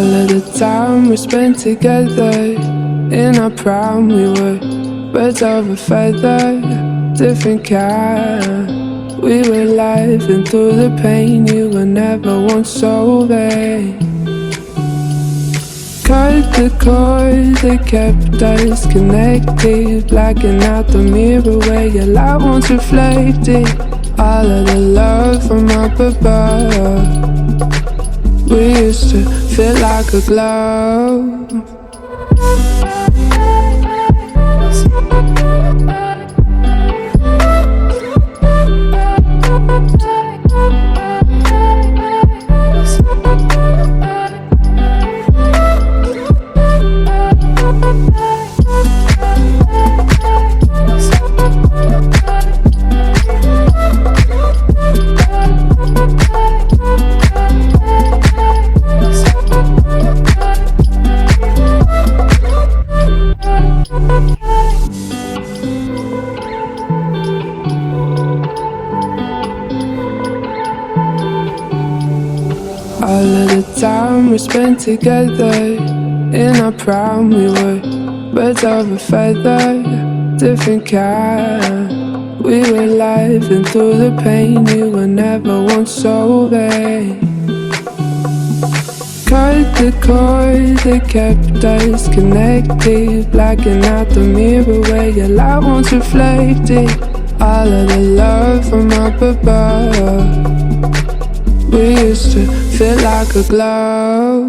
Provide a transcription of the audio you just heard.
All of the time we spent together in our prime, we were birds of a feather, different kind. We were laughing through the pain, you were never once over. Cut the cord that kept us connected, blacking out the mirror where your light once reflected. All of the love from up above, we used to feel like a glove. All of the time we spent together in our prime, we were birds of a feather, different kind. We were laughing through the pain, you were never once over. Cut the cord that kept us connected, blacking out the mirror where your light once reflected. All of the love from up above, we used to feel like a glove.